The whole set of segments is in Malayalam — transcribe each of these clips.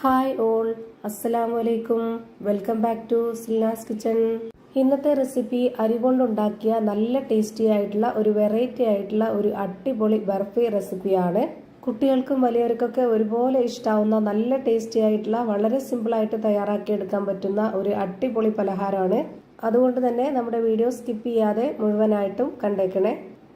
ഹായ് ഓൾ, അസ്സലാമു അലൈക്കും. Welcome back to Silnas kitchen. ഇന്നത്തെ റെസിപ്പി അരി കൊണ്ടുണ്ടാക്കിയ നല്ല ടേസ്റ്റി ആയിട്ടുള്ള ഒരു വെറൈറ്റി ആയിട്ടുള്ള ഒരു അടിപൊളി ബർഫി റെസിപ്പിയാണ്. കുട്ടികൾക്കും വലിയവർക്കൊക്കെ ഒരുപോലെ ഇഷ്ടാവുന്ന നല്ല ടേസ്റ്റി ആയിട്ടുള്ള വളരെ സിമ്പിളായിട്ട് തയ്യാറാക്കിയെടുക്കാൻ പറ്റുന്ന ഒരു അടിപൊളി പലഹാരമാണ്. അതുകൊണ്ട് തന്നെ നമ്മുടെ വീഡിയോ സ്കിപ്പ് ചെയ്യാതെ മുഴുവനായിട്ടും കണ്ടേക്കണേ.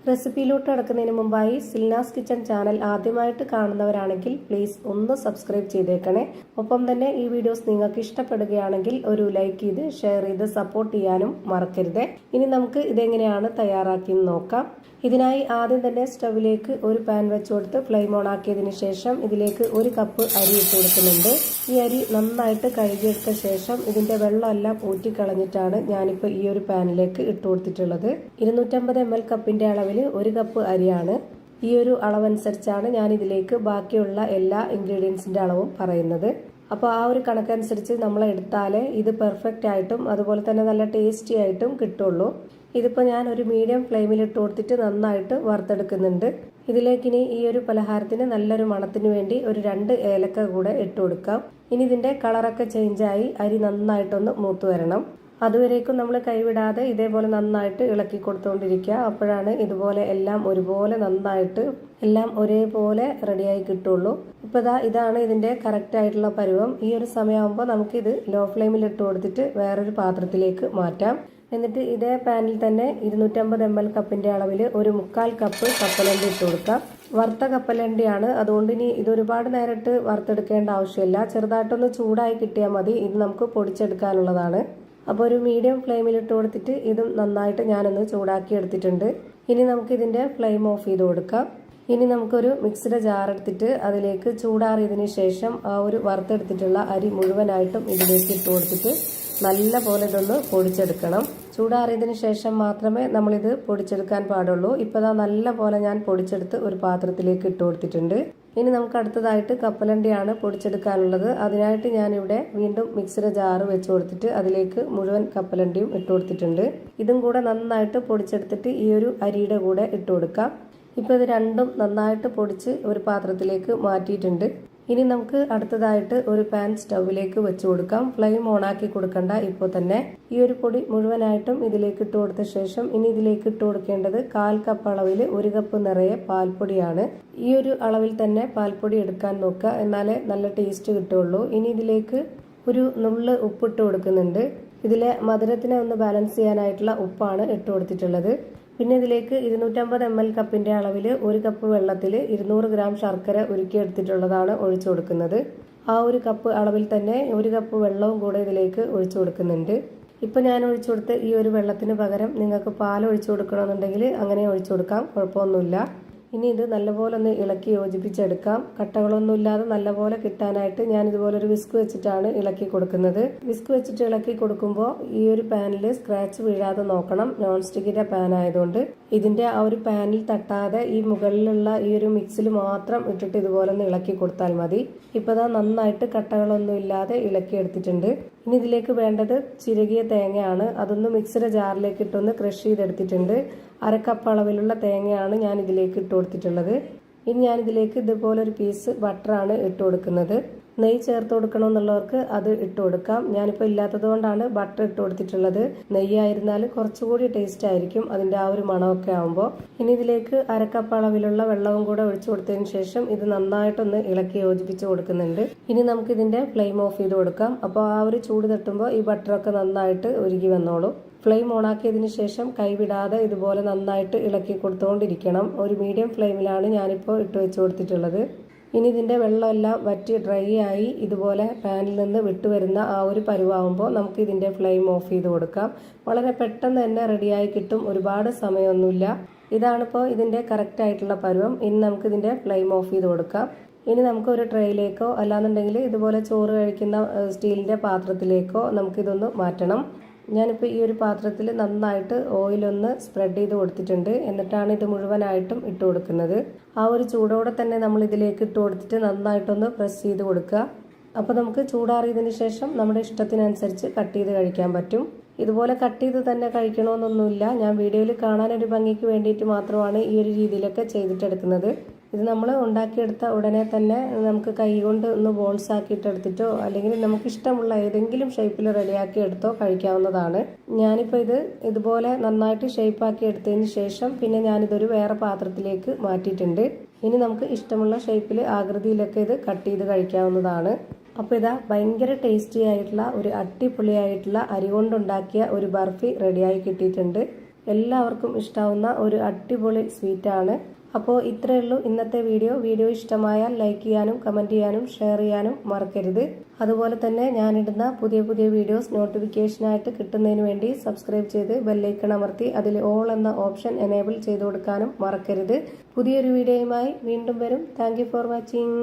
റെസിപ്പിയിലോട്ട് കിടക്കുന്നതിന് മുമ്പായി സിൽനാസ് കിച്ചൺ ചാനൽ ആദ്യമായിട്ട് കാണുന്നവരാണെങ്കിൽ പ്ലീസ് ഒന്ന് സബ്സ്ക്രൈബ് ചെയ്തേക്കണേ. ഒപ്പം തന്നെ ഈ വീഡിയോസ് നിങ്ങൾക്ക് ഇഷ്ടപ്പെടുകയാണെങ്കിൽ ഒരു ലൈക്ക് ചെയ്ത് ഷെയർ ചെയ്ത് സപ്പോർട്ട് ചെയ്യാനും മറക്കരുത്. ഇനി നമുക്ക് ഇതെങ്ങനെയാണ് തയ്യാറാക്കിയെന്ന് നോക്കാം. ഇതിനായി ആദ്യം തന്നെ സ്റ്റവിലേക്ക് ഒരു പാൻ വെച്ച് കൊടുത്ത് ഫ്ലെയിം ഓൺ ആക്കിയതിന് ശേഷം ഇതിലേക്ക് 1 കപ്പ് അരി ഇട്ട് കൊടുക്കുന്നുണ്ട്. ഈ അരി നന്നായിട്ട് കഴുകിയെടുത്ത ശേഷം ഇതിന്റെ വെള്ളമെല്ലാം ഊറ്റിക്കളഞ്ഞിട്ടാണ് ഞാനിപ്പോൾ ഈ ഒരു പാനിലേക്ക് ഇട്ട് കൊടുത്തിട്ടുള്ളത്. 250 ml കപ്പിന്റെ അളവിൽ 1 കപ്പ് അരിയാണ്. ഈ ഒരു അളവനുസരിച്ചാണ് ഞാൻ ഇതിലേക്ക് ബാക്കിയുള്ള എല്ലാ ഇൻഗ്രീഡിയൻസിന്റെ അളവും പറയുന്നത്. അപ്പോൾ ആ ഒരു കണക്കനുസരിച്ച് നമ്മൾ എടുത്താലേ ഇത് പെർഫെക്റ്റ് ആയിട്ടും അതുപോലെ തന്നെ നല്ല ടേസ്റ്റി ആയിട്ടും കിട്ടുള്ളൂ. ഇതിപ്പോൾ ഞാൻ ഒരു മീഡിയം ഫ്ലെയിമിൽ ഇട്ട് കൊടുത്തിട്ട് നന്നായിട്ട് വറുത്തെടുക്കുന്നുണ്ട്. ഇതിലേക്ക് ഇനി ഈ ഒരു പലഹാരത്തിന് നല്ലൊരു മണത്തിന് വേണ്ടി ഒരു 2 ഏലക്ക കൂടെ ഇട്ട് കൊടുക്കാം. ഇനി ഇതിന്റെ കളറൊക്കെ ചേഞ്ചായി അരി നന്നായിട്ടൊന്ന് മൂത്ത് വരണം. അതുവരേക്കും നമ്മൾ കൈവിടാതെ ഇതേപോലെ നന്നായിട്ട് ഇളക്കി കൊടുത്തുകൊണ്ടിരിക്കുക. അപ്പോഴാണ് ഇതുപോലെ എല്ലാം ഒരുപോലെ നന്നായിട്ട് എല്ലാം ഒരേപോലെ റെഡിയായി കിട്ടുള്ളൂ. ഇപ്പോൾ ഇതാണ് ഇതിന്റെ കറക്റ്റ് ആയിട്ടുള്ള പരുവം. ഈ ഒരു സമയമാകുമ്പോൾ നമുക്കിത് ലോ ഫ്ലെയിമിൽ ഇട്ട് കൊടുത്തിട്ട് വേറൊരു പാത്രത്തിലേക്ക് മാറ്റാം. എന്നിട്ട് ഇതേ പാനിൽ തന്നെ 250 ml കപ്പിന്റെ അളവിൽ 1/4 കപ്പ് കപ്പലണ്ടി ഇട്ട് കൊടുക്കാം. വറുത്ത കപ്പലണ്ടിയാണ്, അതുകൊണ്ട് ഇനി ഇത് ഒരുപാട് നേരിട്ട് വറുത്തെടുക്കേണ്ട ആവശ്യമില്ല. ചെറുതായിട്ടൊന്ന് ചൂടായി കിട്ടിയാൽ മതി. ഇത് നമുക്ക് പൊടിച്ചെടുക്കാനുള്ളതാണ്. അപ്പോൾ ഒരു മീഡിയം ഫ്ലെയിമിൽ ഇട്ട് കൊടുത്തിട്ട് ഇതും നന്നായിട്ട് ഞാനൊന്ന് ചൂടാക്കി എടുത്തിട്ടുണ്ട്. ഇനി നമുക്ക് ഇതിന്റെ ഫ്ലെയിം ഓഫ് ചെയ്ത് കൊടുക്കാം. ഇനി നമുക്കൊരു മിക്സിയുടെ ജാർ എടുത്തിട്ട് അതിലേക്ക് ചൂടാറിയതിന് ശേഷം ആ ഒരു വറുത്തെടുത്തിട്ടുള്ള അരി മുഴുവനായിട്ടും ഇതിലേക്ക് ഇട്ട് കൊടുത്തിട്ട് നല്ല പോലെ ഇതൊന്ന് പൊടിച്ചെടുക്കണം. ചൂടാറിയതിന് ശേഷം മാത്രമേ നമ്മളിത് പൊടിച്ചെടുക്കാൻ പാടുള്ളൂ. ഇപ്പോൾ നല്ല പോലെ ഞാൻ പൊടിച്ചെടുത്ത് ഒരു പാത്രത്തിലേക്ക് ഇട്ട് കൊടുത്തിട്ടുണ്ട്. ഇനി നമുക്ക് അടുത്തതായിട്ട് കപ്പലണ്ടിയാണ് പൊടിച്ചെടുക്കാനുള്ളത്. അതിനായിട്ട് ഞാനിവിടെ വീണ്ടും മിക്സിയുടെ ജാറ് വെച്ച് കൊടുത്തിട്ട് അതിലേക്ക് മുഴുവൻ കപ്പലണ്ടിയും ഇട്ട് കൊടുത്തിട്ടുണ്ട്. ഇതും കൂടെ നന്നായിട്ട് പൊടിച്ചെടുത്തിട്ട് ഈ ഒരു അരിയുടെ കൂടെ ഇട്ട് കൊടുക്കാം. ഇപ്പോൾ ഇത് രണ്ടും നന്നായിട്ട് പൊടിച്ച് ഒരു പാത്രത്തിലേക്ക് മാറ്റിയിട്ടുണ്ട്. ഇനി നമുക്ക് അടുത്തതായിട്ട് ഒരു പാൻ സ്റ്റൗവിലേക്ക് വെച്ച് കൊടുക്കാം. ഫ്ലെയിം ഓണാക്കി കൊടുക്കണ്ട. ഇപ്പോൾ തന്നെ ഈ ഒരു പൊടി മുഴുവനായിട്ടും ഇതിലേക്ക് ഇട്ട് കൊടുത്ത ശേഷം ഇനി ഇതിലേക്ക് ഇട്ട് കൊടുക്കേണ്ടത് 1/4 കപ്പ് അളവിൽ 1 കപ്പ് നിറയെ പാൽപ്പൊടിയാണ്. ഈ ഒരു അളവിൽ തന്നെ പാൽപ്പൊടി എടുക്കാൻ നോക്കുക, എന്നാലേ നല്ല ടേസ്റ്റ് കിട്ടുള്ളൂ. ഇനി ഇതിലേക്ക് ഒരു നുള്ള് ഉപ്പിട്ട് കൊടുക്കുന്നുണ്ട്. ഇതിലെ മധുരത്തിനെ ഒന്ന് ബാലൻസ് ചെയ്യാനായിട്ടുള്ള ഉപ്പാണ് ഇട്ട് കൊടുത്തിട്ടുള്ളത്. പിന്നെ ഇതിലേക്ക് 250 ml കപ്പിന്റെ അളവിൽ 1 കപ്പ് വെള്ളത്തിൽ 200 ഗ്രാം ശർക്കര ഉരുക്കിയെടുത്തിട്ടുള്ളതാണ് ഒഴിച്ചു കൊടുക്കുന്നത്. ആ ഒരു കപ്പ് അളവിൽ തന്നെ 1 കപ്പ് വെള്ളവും കൂടെ ഇതിലേക്ക് ഒഴിച്ചു കൊടുക്കുന്നുണ്ട്. ഇപ്പം ഞാൻ ഒഴിച്ചു കൊടുത്ത് ഈ ഒരു വെള്ളത്തിന് പകരം നിങ്ങൾക്ക് പാൽ ഒഴിച്ചു കൊടുക്കണമെന്നുണ്ടെങ്കിൽ അങ്ങനെ ഒഴിച്ചു കൊടുക്കാം, കുഴപ്പമൊന്നുമില്ല. ഇനി ഇത് നല്ലപോലെ ഒന്ന് ഇളക്കി യോജിപ്പിച്ചെടുക്കാം. കട്ടകളൊന്നും ഇല്ലാതെ നല്ലപോലെ കിട്ടാനായിട്ട് ഞാൻ ഇതുപോലെ ഒരു വിസ്ക് വെച്ചിട്ടാണ് ഇളക്കി കൊടുക്കുന്നത്. വിസ്ക് വെച്ചിട്ട് ഇളക്കി കൊടുക്കുമ്പോൾ ഈ ഒരു പാനിൽ സ്ക്രാച്ച് വീഴാതെ നോക്കണം. നോൺ സ്റ്റിക്കിന്റെ പാൻ ആയതുകൊണ്ട് ഇതിന്റെ ആ ഒരു പാനിൽ തട്ടാതെ ഈ മുകളിലുള്ള ഈ ഒരു മിക്സിൽ മാത്രം ഇട്ടിട്ട് ഇതുപോലെ ഒന്ന് ഇളക്കി കൊടുത്താൽ മതി. ഇപ്പോൾ നന്നായിട്ട് കട്ടകളൊന്നും ഇല്ലാതെ ഇളക്കി എടുത്തിട്ടുണ്ട്. ഇനി ഇതിലേക്ക് വേണ്ടത് ചിരകിയ തേങ്ങയാണ്. അതൊന്ന് മിക്സിയുടെ ജാറിലേക്ക് ഇട്ടൊന്ന് ക്രഷ് ചെയ്തെടുത്തിട്ടുണ്ട്. 1/2 കപ്പ് അളവിലുള്ള തേങ്ങയാണ് ഞാൻ ഇതിലേക്ക് ഇട്ട് കൊടുത്തിട്ടുള്ളത്. ഇനി ഞാൻ ഇതിലേക്ക് ഇതുപോലെ ഒരു പീസ് ബട്ടറാണ് ഇട്ട് കൊടുക്കുന്നത്. നെയ്യ് ചേർത്ത് കൊടുക്കണമെന്നുള്ളവർക്ക് അത് ഇട്ട് കൊടുക്കാം. ഞാനിപ്പോൾ ഇല്ലാത്തത് കൊണ്ടാണ് ബട്ടർ ഇട്ട് കൊടുത്തിട്ടുള്ളത്. നെയ്യായിരുന്നാൽ കുറച്ചുകൂടി ടേസ്റ്റ് ആയിരിക്കും അതിന്റെ ആ ഒരു മണമൊക്കെ ആകുമ്പോൾ. ഇനി ഇതിലേക്ക് 1/2 കപ്പ് അളവിലുള്ള വെള്ളവും കൂടെ ഒഴിച്ചു കൊടുത്തതിന് ശേഷം ഇത് നന്നായിട്ടൊന്ന് ഇളക്കി യോജിപ്പിച്ച് കൊടുക്കുന്നുണ്ട്. ഇനി നമുക്ക് ഇതിന്റെ ഫ്ലെയിം ഓഫ് ചെയ്ത് കൊടുക്കാം. അപ്പോൾ ആ ഒരു ചൂട് തട്ടുമ്പോൾ ഈ ബട്ടറൊക്കെ നന്നായിട്ട് ഉരുകി വന്നോളും. ഫ്ലെയിം ഓണാക്കിയതിന് ശേഷം കൈവിടാതെ ഇതുപോലെ നന്നായിട്ട് ഇളക്കി കൊടുത്തുകൊണ്ടിരിക്കണം. ഒരു മീഡിയം ഫ്ലെയിമിലാണ് ഞാനിപ്പോൾ ഇട്ട് വെച്ച് കൊടുത്തിട്ടുള്ളത്. ഇനി ഇതിന്റെ വെള്ളമെല്ലാം വറ്റി ഡ്രൈ ആയി ഇതുപോലെ പാനിൽ നിന്ന് വിട്ടുവരുന്ന ആ ഒരു പരുവാകുമ്പോൾ നമുക്ക് ഇതിന്റെ ഫ്ലെയിം ഓഫ് ചെയ്ത് കൊടുക്കാം. വളരെ പെട്ടെന്ന് തന്നെ റെഡിയായി കിട്ടും, ഒരുപാട് സമയമൊന്നുമില്ല. ഇതാണിപ്പോൾ ഇതിന്റെ കറക്റ്റ് ആയിട്ടുള്ള പരുവം. ഇനി നമുക്ക് ഇതിന്റെ ഫ്ലെയിം ഓഫ് ചെയ്ത് കൊടുക്കാം. ഇനി നമുക്ക് ഒരു ട്രേയിലേക്കോ അല്ലാന്നുണ്ടെങ്കിൽ ഇതുപോലെ ചോറ് കഴിക്കുന്ന സ്റ്റീലിന്റെ പാത്രത്തിലേക്കോ നമുക്കിതൊന്ന് മാറ്റണം. ഞാനിപ്പോൾ ഈ ഒരു പാത്രത്തിൽ നന്നായിട്ട് ഓയിലൊന്ന് സ്പ്രെഡ് ചെയ്ത് കൊടുത്തിട്ടുണ്ട്. എന്നിട്ടാണ് ഇത് മുഴുവനായിട്ടും ഇട്ട് കൊടുക്കുന്നത്. ആ ഒരു ചൂടോടെ തന്നെ നമ്മൾ ഇതിലേക്ക് ഇട്ട് കൊടുത്തിട്ട് നന്നായിട്ടൊന്ന് പ്രസ് ചെയ്ത് കൊടുക്കുക. അപ്പോൾ നമുക്ക് ചൂടാറിയതിന് ശേഷം നമ്മുടെ ഇഷ്ടത്തിനനുസരിച്ച് കട്ട് ചെയ്ത് കഴിക്കാൻ പറ്റും. ഇതുപോലെ കട്ട് ചെയ്ത് തന്നെ കഴിക്കണമെന്നൊന്നുമില്ല. ഞാൻ വീഡിയോയിൽ കാണാനൊരു ഭംഗിക്ക് വേണ്ടിയിട്ട് മാത്രമാണ് ഈ ഒരു രീതിയിലൊക്കെ ചെയ്തിട്ടെടുക്കുന്നത്. ഇത് നമ്മൾ ഉണ്ടാക്കിയെടുത്ത ഉടനെ തന്നെ നമുക്ക് കൈ കൊണ്ട് ഒന്ന് ബോൾസ് ആക്കിയിട്ടെടുത്തിട്ടോ അല്ലെങ്കിൽ നമുക്ക് ഇഷ്ടമുള്ള ഏതെങ്കിലും ഷേപ്പിൽ റെഡിയാക്കി എടുത്തോ കഴിക്കാവുന്നതാണ്. ഞാനിപ്പോൾ ഇതുപോലെ നന്നായിട്ട് ഷേപ്പാക്കി എടുത്തതിന് ശേഷം പിന്നെ ഞാനിതൊരു വേറെ പാത്രത്തിലേക്ക് മാറ്റിയിട്ടുണ്ട്. ഇനി നമുക്ക് ഇഷ്ടമുള്ള ഷേപ്പിൽ ആകൃതിയിലൊക്കെ ഇത് കട്ട് ചെയ്ത് കഴിക്കാവുന്നതാണ്. അപ്പോൾ ഇതാ ഭയങ്കര ടേസ്റ്റി ആയിട്ടുള്ള ഒരു അടിപൊളിയായിട്ടുള്ള അരി കൊണ്ടുണ്ടാക്കിയ ഒരു ബർഫി റെഡിയായി കിട്ടിയിട്ടുണ്ട്. എല്ലാവർക്കും ഇഷ്ടാവുന്ന ഒരു അടിപൊളി സ്വീറ്റാണ്. അപ്പോൾ ഇത്രയേ ഉള്ളൂ ഇന്നത്തെ വീഡിയോ ഇഷ്ടമായാൽ ലൈക്ക് ചെയ്യാനും കമൻറ്റ് ചെയ്യാനും ഷെയർ ചെയ്യാനും മറക്കരുത്. അതുപോലെ തന്നെ ഞാനിടുന്ന പുതിയ വീഡിയോസ് നോട്ടിഫിക്കേഷനായിട്ട് കിട്ടുന്നതിന് വേണ്ടി സബ്സ്ക്രൈബ് ചെയ്ത് ബെല്ലൈക്കൺ അമർത്തി അതിൽ ഓൾ എന്ന ഓപ്ഷൻ എനേബിൾ ചെയ്ത് കൊടുക്കാനും മറക്കരുത്. പുതിയൊരു വീഡിയോയുമായി വീണ്ടും വരും. Thank you for watching.